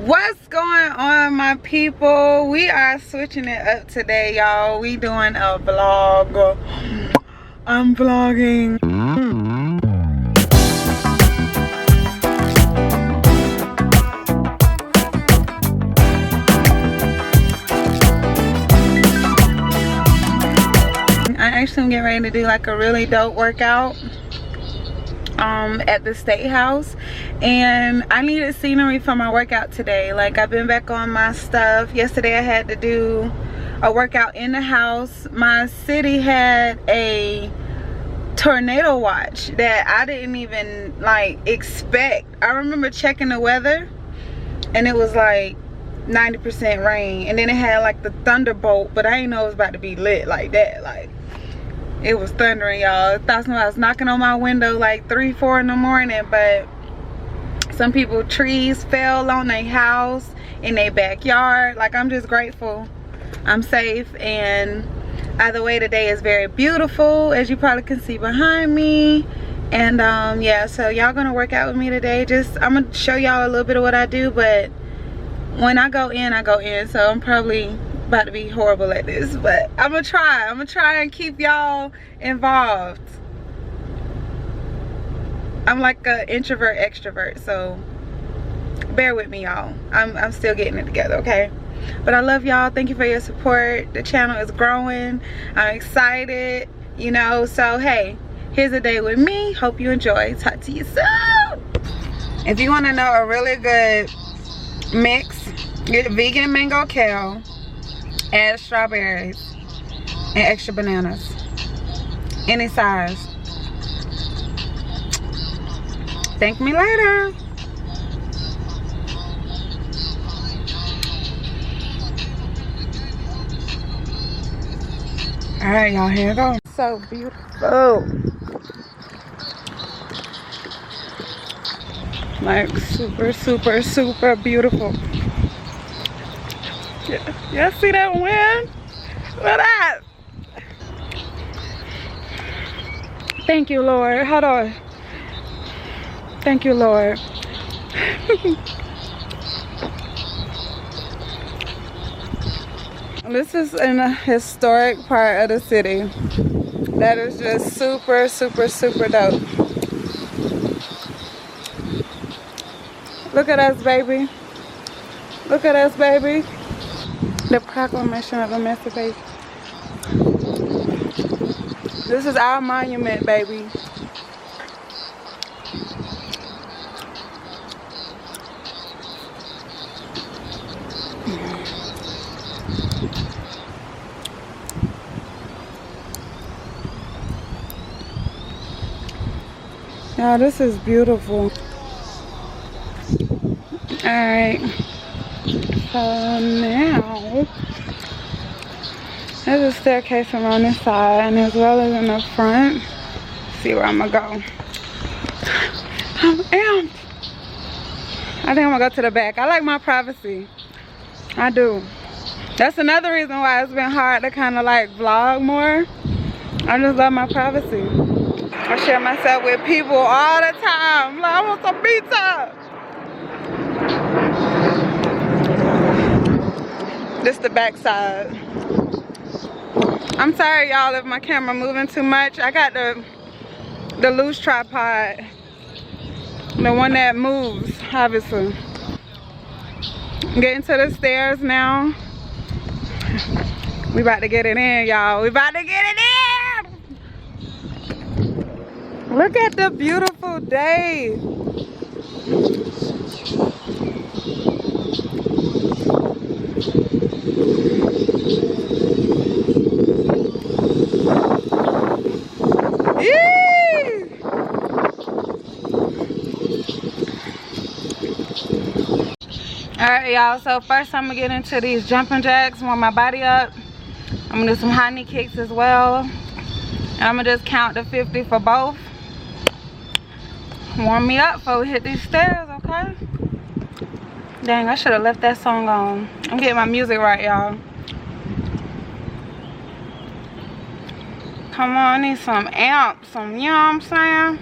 What's going on, my people? We are switching it up today, y'all. We doing a vlog. I'm vlogging. I actually am getting ready to do like a really dope workout at the STATEHOUSE, and I needed scenery for my workout today. Like, I've been back on my stuff. Yesterday I had to do a workout in the house. My city had a tornado watch that I didn't even like expect. I remember checking the weather and it was like 90% rain, and then it had like the thunderbolt, but I didn't know it was about to be lit like that. Like, it was thundering, y'all. I thought somebody was knocking on my window like 3-4 in the morning. But some people, trees fell on their house in their backyard. Like, I'm just grateful I'm safe, and either way, today is very beautiful, as you probably can see behind me. And yeah, so y'all gonna work out with me today. I'm gonna show y'all a little bit of what I do, but when I go in, I go in. So I'm probably about to be horrible at this, but I'm gonna try and keep y'all involved. I'm like an introvert extrovert, so bear with me, y'all. I'm still getting it together, okay? But I love y'all. Thank you for your support. The channel is growing. I'm excited, you know. So hey, here's a day with me. Hope you enjoy. Talk to you soon. If you want to know a really good mix, get vegan mango kale, add strawberries and extra bananas, any size. Thank me later. All right, y'all, here it goes. So beautiful. Like, super beautiful. Y'all see that wind? Look at that. Thank you, Lord. Hold on. Thank you, Lord. This is in a historic part of the city that is just super dope. Look at us, baby. Look at us, baby. The Proclamation of Emancipation. This is our monument, baby. Now, this is beautiful. Alright, so now there's a staircase around this side, and as well as in the front. Let's see where I'm gonna go. I'm amped. I think I'm gonna go to the back. I like my privacy. I do. That's another reason why it's been hard to kind of like vlog more. I just love my privacy. I share myself with people all the time. Like, I want some pizza. This the back side. I'm sorry, y'all, if my camera moving too much. I got the loose tripod, the one that moves, obviously. I'm getting to the stairs now. We about to get it in, y'all. We about to get it in. Look at the beautiful day. Alright, y'all, so first I'm gonna get into these jumping jacks, warm my body up. I'm gonna do some high knee kicks as well, and I'm gonna just count to 50 for both. Warm me up before we hit these stairs, okay? Dang, I should have left that song on. I'm getting my music right, y'all. Come on, I need some amps, you know what I'm saying?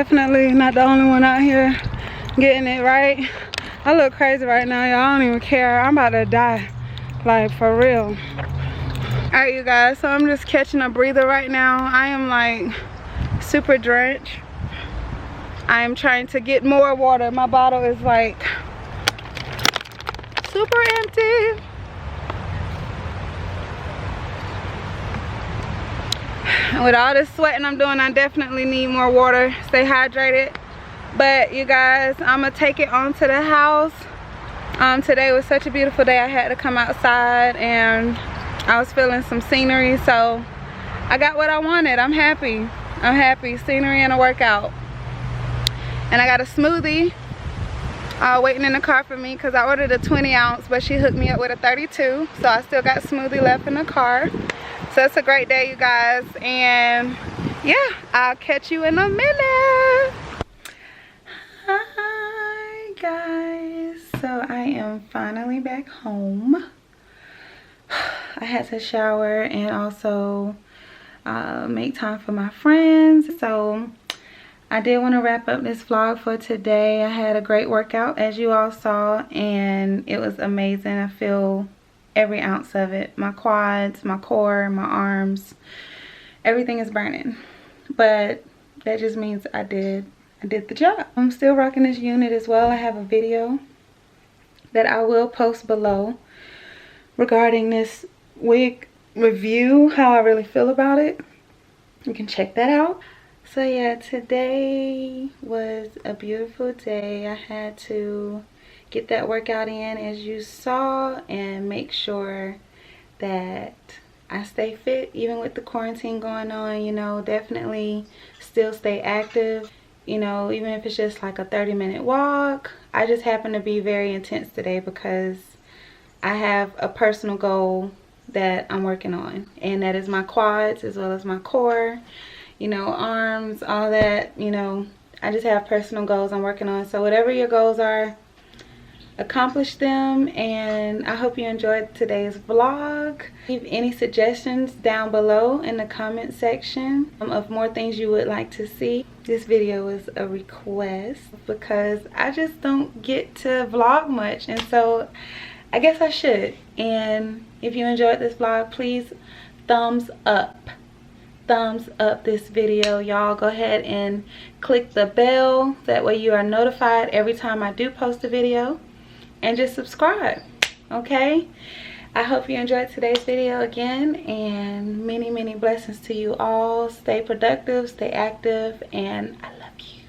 definitely not the only one out here getting it right. I look crazy right now, y'all. I don't even care. I'm about to die, like, for real. All right, you guys, so I'm just catching a breather right now. I am like super drenched. I am trying to get more water. My bottle is like super empty. And with all this sweating I'm doing, I definitely need more water. Stay hydrated. But you guys, I'm gonna take it on to the house. Today was such a beautiful day. I had to come outside and I was feeling some scenery, so I got what I wanted. I'm happy. I'm happy. Scenery and a workout. And I got a smoothie waiting in the car for me because I ordered a 20 ounce, but she hooked me up with a 32. So I still got smoothie left in the car. So it's a great day, you guys. And yeah, I'll catch you in a minute. Hi guys. So I am finally back home. I had to shower and also make time for my friends. So I did want to wrap up this vlog for today. I had a great workout, as you all saw, and it was amazing. I feel every ounce of it. My quads, my core, my arms, everything is burning. But that just means I did the job. I'm still rocking this unit as well. I have a video that I will post below regarding this wig review, how I really feel about it. You can check that out. So yeah, today was a beautiful day. I had to get that workout in, as you saw, and make sure that I stay fit even with the quarantine going on. You know, definitely still stay active, you know, even if it's just like a 30-minute walk. I just happen to be very intense today because I have a personal goal that I'm working on, and that is my quads as well as my core, you know, arms, all that. You know, I just have personal goals I'm working on. So whatever your goals are, accomplish them. And I hope you enjoyed today's vlog. Leave any suggestions down below in the comment section of more things you would like to see. This video was a request because I just don't get to vlog much, and so I guess I should. And if you enjoyed this vlog, please thumbs up this video. Y'all go ahead and click the bell, that way you are notified every time I do post a video, and just subscribe. Okay, I hope you enjoyed today's video again, and many blessings to you all. Stay productive, stay active, and I love you.